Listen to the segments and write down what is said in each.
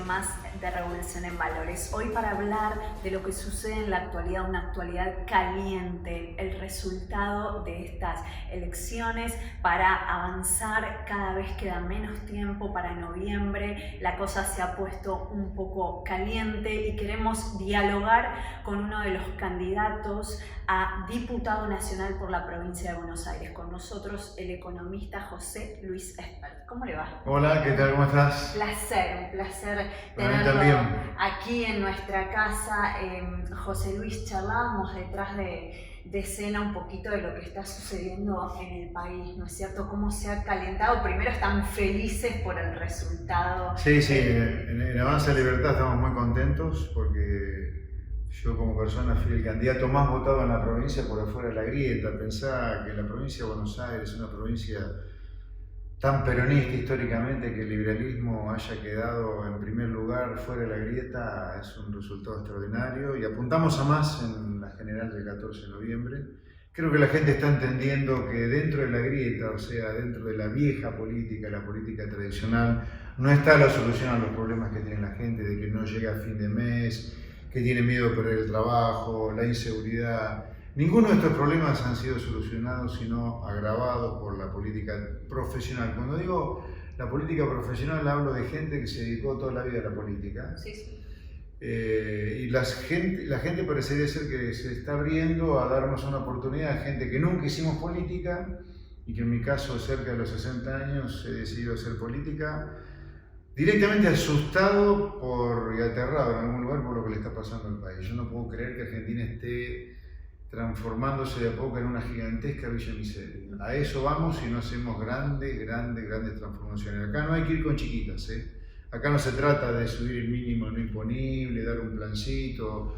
edición más de Revolución en Valores. Hoy para hablar de lo que sucede en la actualidad, una actualidad caliente, el resultado de estas elecciones para avanzar. Cada vez queda menos tiempo para noviembre, la cosa se ha puesto un poco caliente y queremos dialogar con uno de los candidatos a diputado nacional por la provincia de Buenos Aires. Con nosotros el economista José Luis Espert. ¿Cómo le va? Hola, ¿qué tal? ¿Cómo estás? Un placer Para mí tenerlo también. aquí en nuestra casa. José Luis, charlábamos detrás de escena un poquito de lo que está sucediendo en el país, ¿no es cierto? Cómo se ha calentado. Primero están felices por el resultado. Sí, en Avanza Libertad estamos muy contentos porque yo como persona fui el candidato más votado en la provincia por afuera de la grieta. Pensá que la provincia de Buenos Aires es una provincia tan peronista históricamente que el liberalismo haya quedado en primer lugar fuera de la grieta es un resultado extraordinario y apuntamos a más en la general del 14 de noviembre. Creo que la gente está entendiendo que dentro de la grieta, o sea, dentro de la vieja política, la política tradicional, no está la solución a los problemas que tiene la gente, de que no llega a fin de mes, que tiene miedo de perder el trabajo, la inseguridad. Ninguno de estos problemas han sido solucionados, sino agravados por la política profesional. Cuando digo la política profesional, hablo de gente que se dedicó toda la vida a la política. Sí. Y la gente parecería ser que se está abriendo a darnos una oportunidad a gente que nunca hicimos política y que en mi caso, cerca de los 60 años, he decidido hacer política, directamente asustado y aterrado en algún lugar por lo que le está pasando al país. Yo no puedo creer que Argentina esté transformándose de a poco en una gigantesca Villa Miseria. A eso vamos si no hacemos grandes transformaciones. Acá no hay que ir con chiquitas, Acá no se trata de subir el mínimo no imponible, dar un plancito.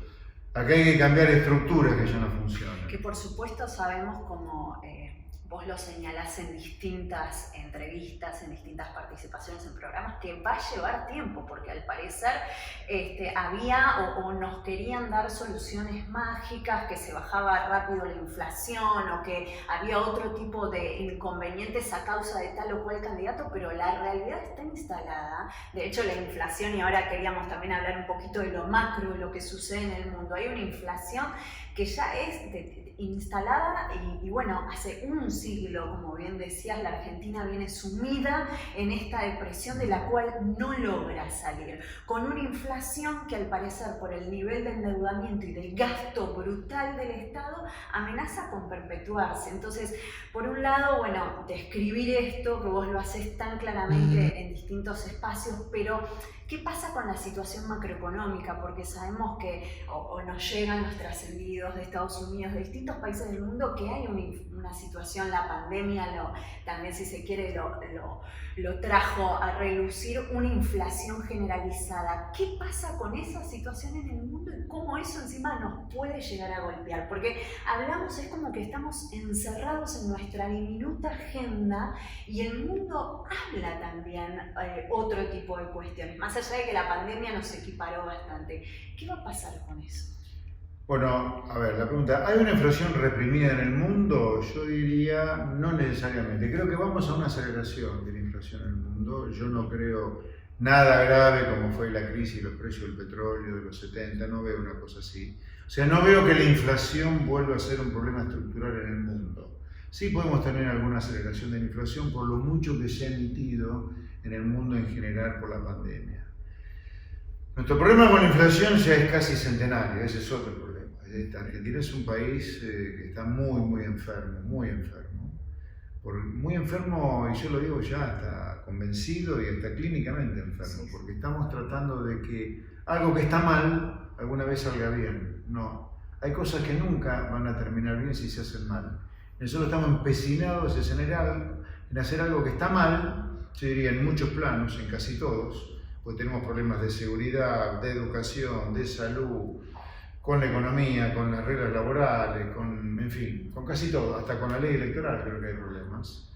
Acá hay que cambiar estructuras que ya no funcionan. Que por supuesto sabemos, como vos lo señalás en distintas entrevistas, en distintas participaciones en programas, que va a llevar tiempo, porque al parecer había o nos querían dar soluciones mágicas, que se bajaba rápido la inflación o que había otro tipo de inconvenientes a causa de tal o cual candidato, pero la realidad está instalada. De hecho, la inflación, y ahora queríamos también hablar un poquito de lo macro, de lo que sucede en el mundo, hay una inflación que ya es instalada y bueno, hace un siglo, como bien decías, la Argentina viene sumida en esta depresión de la cual no logra salir, con una inflación que al parecer por el nivel de endeudamiento y del gasto brutal del Estado amenaza con perpetuarse. Entonces, por un lado, bueno, describir esto, que vos lo haces tan claramente en distintos espacios, pero ¿qué pasa con la situación macroeconómica? Porque sabemos que o nos llegan los trascendidos de Estados Unidos, de distintos países del mundo, que hay una situación, la pandemia también, si se quiere, lo trajo a relucir, una inflación generalizada. ¿Qué pasa con esa situación en el mundo y cómo eso encima nos puede llegar a golpear? Porque hablamos, es como que estamos encerrados en nuestra diminuta agenda y el mundo habla también otro tipo de cuestiones. Más allá de que la pandemia nos equiparó bastante. ¿Qué va a pasar con eso? Bueno, a ver, la pregunta, ¿hay una inflación reprimida en el mundo? Yo diría no necesariamente. Creo que vamos a una aceleración de la inflación en el mundo. Yo no creo nada grave como fue la crisis y los precios del petróleo de los 70, no veo una cosa así. O sea, no veo que la inflación vuelva a ser un problema estructural en el mundo. Sí podemos tener alguna aceleración de la inflación por lo mucho que se ha emitido en el mundo en general por la pandemia. Nuestro problema con la inflación ya es casi centenario, ese es otro problema. Argentina es un país que está muy enfermo, muy enfermo. Muy enfermo, y yo lo digo ya hasta convencido y hasta clínicamente enfermo, porque estamos tratando de que algo que está mal alguna vez salga bien. No, hay cosas que nunca van a terminar bien si se hacen mal. Nosotros estamos empecinados en hacer algo que está mal, yo diría en muchos planos, en casi todos, porque tenemos problemas de seguridad, de educación, de salud, con la economía, con las reglas laborales, en fin, con casi todo, hasta con la ley electoral creo que hay problemas.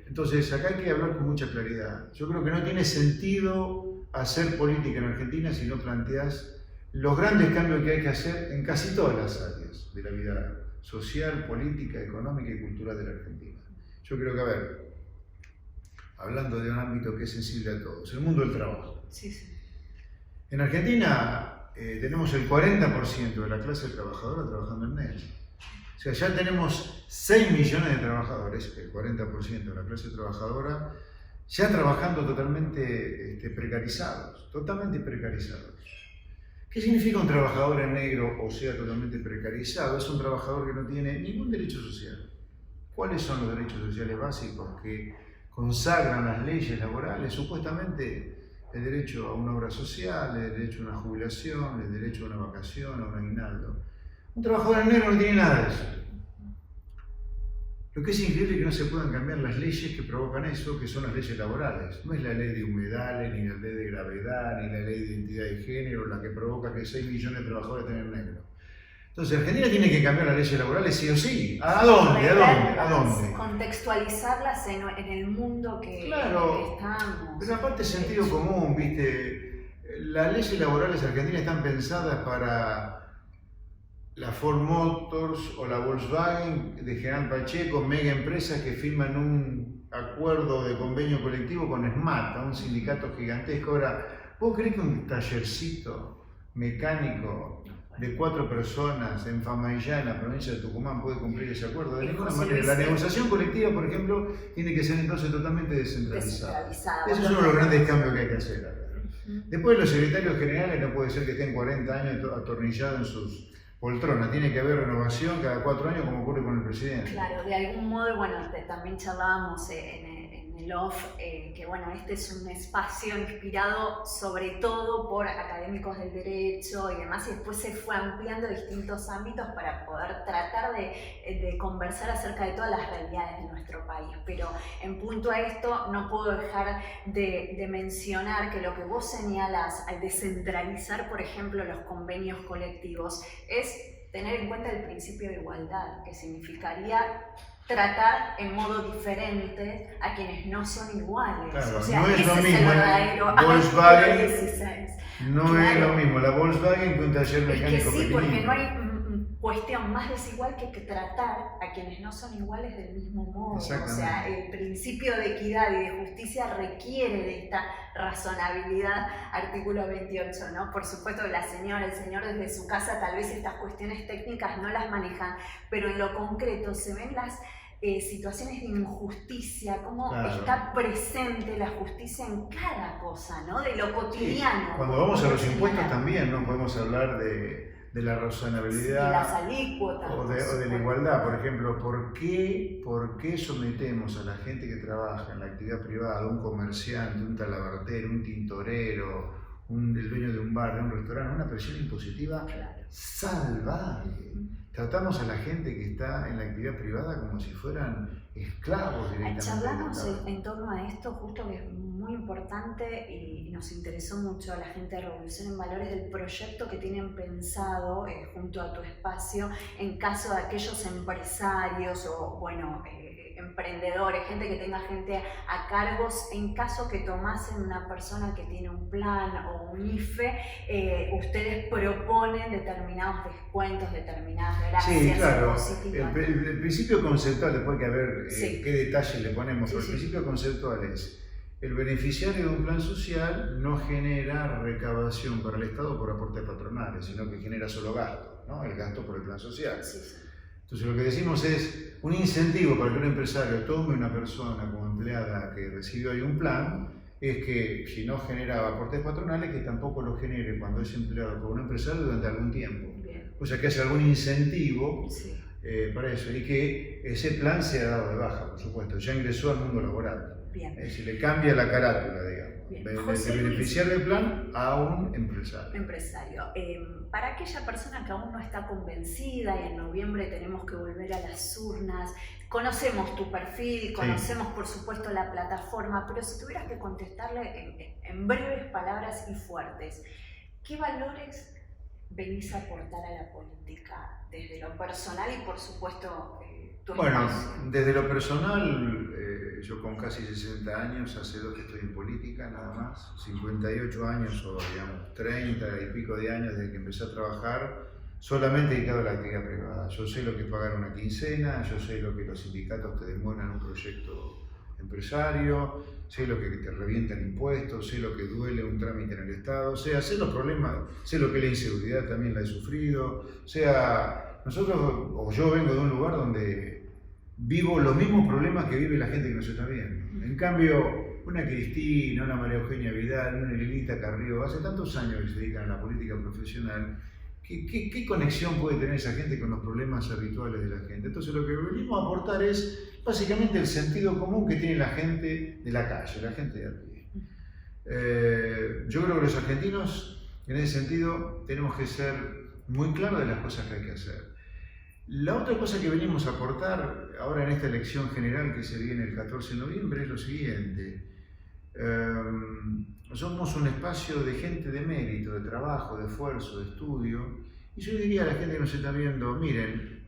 Entonces acá hay que hablar con mucha claridad. Yo creo que no tiene sentido hacer política en Argentina si no planteas los grandes cambios que hay que hacer en casi todas las áreas de la vida social, política, económica y cultural de la Argentina. Yo creo que, a ver, hablando de un ámbito que es sensible a todos, el mundo del trabajo. Sí, sí. En Argentina tenemos el 40% de la clase trabajadora trabajando en negro. O sea, ya tenemos 6 millones de trabajadores, el 40% de la clase trabajadora, ya trabajando totalmente precarizados, totalmente precarizados. ¿Qué significa un trabajador en negro o sea totalmente precarizado? Es un trabajador que no tiene ningún derecho social. ¿Cuáles son los derechos sociales básicos que consagran las leyes laborales? Supuestamente el derecho a una obra social, el derecho a una jubilación, el derecho a una vacación, a un aguinaldo. Un trabajador en negro no tiene nada de eso. Lo que es increíble es que no se puedan cambiar las leyes que provocan eso, que son las leyes laborales. No es la ley de humedales, ni la ley de gravedad, ni la ley de identidad de género la que provoca que 6 millones de trabajadores estén en negro. Entonces, Argentina tiene que cambiar las leyes laborales sí o sí. ¿A dónde? ¿A dónde? Contextualizarlas en el mundo claro, en el que estamos. Pero aparte sentido común, ¿viste? Las leyes laborales argentinas están pensadas para la Ford Motors o la Volkswagen de General Pacheco, mega empresas que firman un acuerdo de convenio colectivo con SMAT, un sindicato gigantesco. Ahora, ¿vos creés que un tallercito mecánico de 4 personas en Famaillá, en la provincia de Tucumán, puede cumplir ese acuerdo? De ninguna manera. La negociación colectiva, por ejemplo, tiene que ser entonces totalmente descentralizada. Esos son los grandes cambios que hay que hacer acá. Después, los secretarios generales no puede ser que estén 40 años atornillados en sus poltronas. Tiene que haber renovación cada 4 años, como ocurre con el presidente. Claro, de algún modo, bueno, también charlábamos en el off, que bueno, este es un espacio inspirado sobre todo por académicos del derecho y demás, y después se fue ampliando a distintos ámbitos para poder tratar de conversar acerca de todas las realidades de nuestro país. Pero en punto a esto, no puedo dejar de mencionar que lo que vos señalas al descentralizar, por ejemplo, los convenios colectivos, es tener en cuenta el principio de igualdad, que significaría tratar en modo diferente a quienes no son iguales. Claro, o sea, no es ese lo es mismo el verdadero Volkswagen, 16. no Claro. es lo mismo la Volkswagen que un taller mecánico Es que sí, pequeñito. porque no hay cuestión más desigual que tratar a quienes no son iguales del mismo modo. O sea, el principio de equidad y de justicia requiere de esta razonabilidad, artículo 28, ¿no? Por supuesto, la señora, el señor desde su casa tal vez estas cuestiones técnicas no las manejan, pero en lo concreto se ven las situaciones de injusticia, cómo claro. Está presente la justicia en cada cosa, ¿no? De lo cotidiano. Sí. Cuando vamos a los impuestos también, ¿no? Podemos hablar de la razonabilidad, sí, las alícuotas, o de la igualdad. Por ejemplo, ¿por qué sometemos a la gente que trabaja en la actividad privada, un comerciante, un talabartero, un tintorero, el dueño de un bar, de un restaurante, a una presión impositiva salvaje? Tratamos a la gente que está en la actividad privada como si fueran esclavos directamente. Charlamos en torno a esto, justo que es muy importante y nos interesó mucho a la gente de Revolución en Valores del proyecto que tienen pensado junto a tu espacio en caso de aquellos empresarios o, bueno, emprendedores, gente que tenga gente a cargos, en caso que tomasen una persona que tiene un plan o un IFE, ustedes proponen determinados descuentos, determinadas gracias. Sí, claro. El principio conceptual, después hay que ver qué detalles le ponemos, pero el principio conceptual es: el beneficiario de un plan social no genera recaudación para el Estado por aportes patronales, sino que genera solo gasto, ¿no? El gasto por el plan social. Entonces lo que decimos es un incentivo para que un empresario tome una persona como empleada que recibió ahí un plan, es que si no genera aportes patronales, que tampoco lo genere cuando es empleado por un empresario durante algún tiempo. O sea, que haya algún incentivo para eso, y que ese plan sea dado de baja, por supuesto, ya ingresó al mundo laboral. Se le cambia la carátula, digamos, de beneficiar del plan a un empresario. Para aquella persona que aún no está convencida, y en noviembre tenemos que volver a las urnas, conocemos tu perfil, conocemos por supuesto la plataforma, pero si tuvieras que contestarle en breves palabras y fuertes, ¿qué valores venís a aportar a la política desde lo personal y por supuesto tu espacio? Desde lo personal, yo con casi 60 años, hace 2 que estoy en política nada más, 58 años o digamos 30 y pico de años desde que empecé a trabajar, solamente dedicado a la actividad privada. Yo sé lo que es pagar una quincena, yo sé lo que los sindicatos te demoran un proyecto empresario, sé lo que te revientan impuestos, sé lo que duele un trámite en el Estado, sé los problemas, sé lo que es la inseguridad, también la he sufrido, nosotros, o yo vengo de un lugar donde vivo los mismos problemas que vive la gente que nos está viendo. En cambio, una Cristina, una María Eugenia Vidal, una Lilita Carrió, hace tantos años que se dedican a la política profesional, ¿qué conexión puede tener esa gente con los problemas habituales de la gente? Entonces lo que venimos a aportar es básicamente el sentido común que tiene la gente de la calle, la gente de a pie. Yo creo que los argentinos, en ese sentido, tenemos que ser muy claros de las cosas que hay que hacer. La otra cosa que venimos a aportar ahora en esta elección general que se viene el 14 de noviembre es lo siguiente. Somos un espacio de gente de mérito, de trabajo, de esfuerzo, de estudio. Y yo diría a la gente que nos está viendo, miren,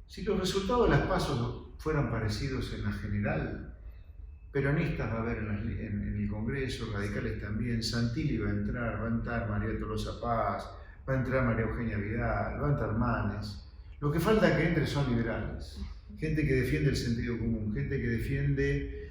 si los resultados de las PASO fueran parecidos en la general, peronistas va a haber en el Congreso, radicales también, Santilli va a entrar María Tolosa Paz, va a entrar María Eugenia Vidal, va a entrar Manes. Lo que falta que entre son liberales, gente que defiende el sentido común, gente que defiende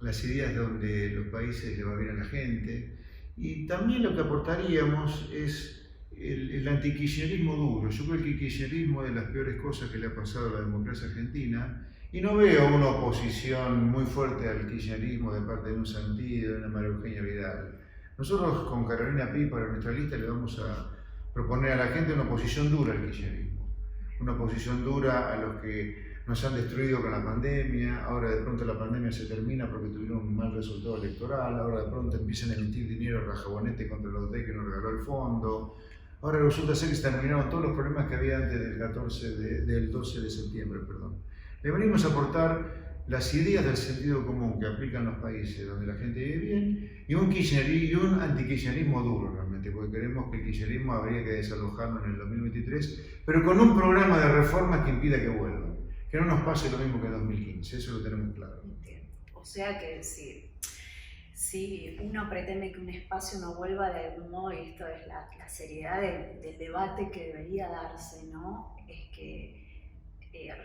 las ideas donde los países le va bien a la gente. Y también lo que aportaríamos es el antikirchnerismo duro. Yo creo que el kirchnerismo es de las peores cosas que le ha pasado a la democracia argentina y no veo una oposición muy fuerte al kirchnerismo de parte de un Santilli, de una María Eugenia Vidal. Nosotros con Carolina Pi para nuestra lista le vamos a proponer a la gente una oposición dura al kirchnerismo, una oposición dura a los que nos han destruido con la pandemia. Ahora de pronto la pandemia se termina porque tuvieron un mal resultado electoral, ahora de pronto empiezan a emitir dinero a rajabonete contra los DEC que nos regaló el fondo, ahora resulta ser que se terminaron todos los problemas que había antes del 12 de septiembre. Le venimos a aportar las ideas del sentido común que aplican los países donde la gente vive bien y un antikirchnerismo duro realmente, porque creemos que el kirchnerismo habría que desalojarlo en el 2023, pero con un programa de reformas que impida que vuelvan, que no nos pase lo mismo que en 2015, eso lo tenemos claro. Entiendo. O sea que si uno pretende que un espacio no vuelva de algún modo, y esto es la seriedad del debate que debería darse, ¿no? Es que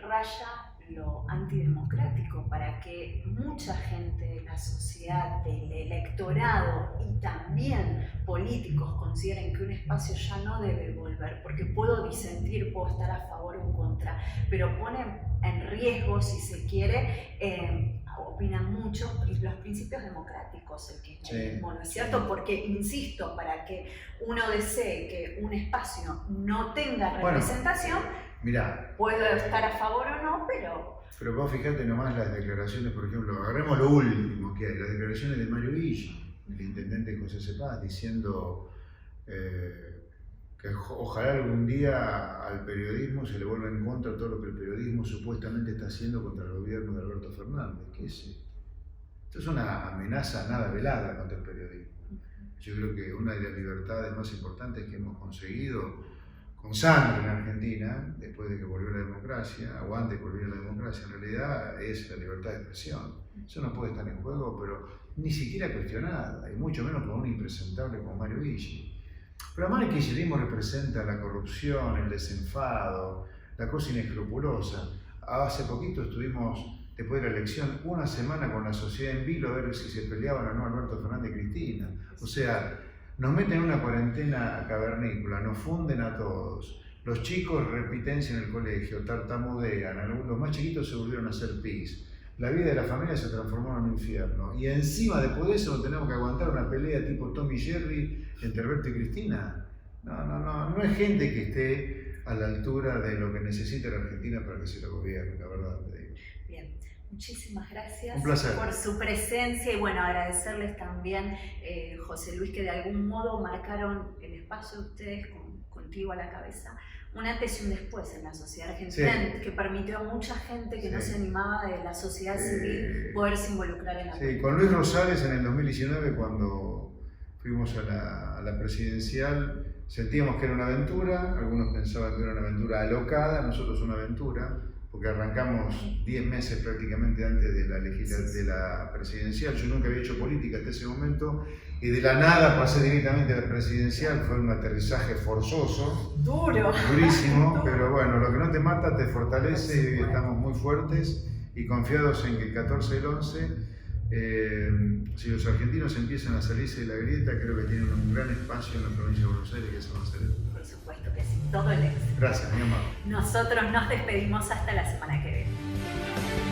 raya lo antidemocrático para que mucha gente de la sociedad, del electorado y también políticos consideren que un espacio ya no debe volver, porque puedo disentir, puedo estar a favor o en contra, pero ponen en riesgo, si se quiere, opinan mucho los principios democráticos, el kirchnerismo, ¿no es cierto? Porque, insisto, para que uno desee que un espacio no tenga representación, mirá, puedo estar a favor o no, pero vos fijate nomás las declaraciones, por ejemplo, agarremos lo último que hay, las declaraciones de Mario Villa, el intendente José Cepaz, diciendo que ojalá algún día al periodismo se le vuelva en contra todo lo que el periodismo supuestamente está haciendo contra el gobierno de Alberto Fernández. ¿Qué es esto? Esto es una amenaza nada velada contra el periodismo. Yo creo que una de las libertades más importantes que hemos conseguido con sangre en Argentina, después de que volvió la democracia, o antes de que volviera la democracia, en realidad es la libertad de expresión. Eso no puede estar en juego, pero ni siquiera cuestionada, y mucho menos por un impresentable como Mario Villa. Pero además el kirchnerismo representa la corrupción, el desenfado, la cosa inescrupulosa. Hace poquito estuvimos, después de la elección, una semana con la sociedad en vilo a ver si se peleaban o no Alberto Fernández y Cristina. O sea, nos meten en una cuarentena cavernícola, nos funden a todos. Los chicos repitencian en el colegio, tartamudean, los más chiquitos se volvieron a hacer pis. La vida de la familia se transformó en un infierno. Y encima, después de eso, tenemos que aguantar una pelea tipo Tom y Jerry entre Alberto y Cristina. No es gente que esté a la altura de lo que necesita la Argentina para que se lo gobierne, la verdad te digo. Bien. Muchísimas gracias por su presencia y bueno, agradecerles también, José Luis, que de algún modo marcaron el espacio de ustedes contigo a la cabeza, un antes y un después en la sociedad argentina, que permitió a mucha gente que no se animaba de la sociedad civil poderse involucrar en la política. Con Luis Rosales en el 2019, cuando fuimos a la presidencial, sentíamos que era una aventura, algunos pensaban que era una aventura alocada, nosotros una aventura, porque arrancamos 10 meses prácticamente antes de la presidencial. Yo nunca había hecho política hasta ese momento y de la nada pasé directamente a la presidencial. Fue un aterrizaje forzoso, durísimo, pero bueno, lo que no te mata te fortalece y estamos muy fuertes y confiados en que el 14 del 11, si los argentinos empiezan a salirse de la grieta, creo que tienen un gran espacio en la provincia de Buenos Aires y eso va a ser. Por supuesto que sí, todo el éxito. Gracias, mi amor. Nosotros nos despedimos hasta la semana que viene.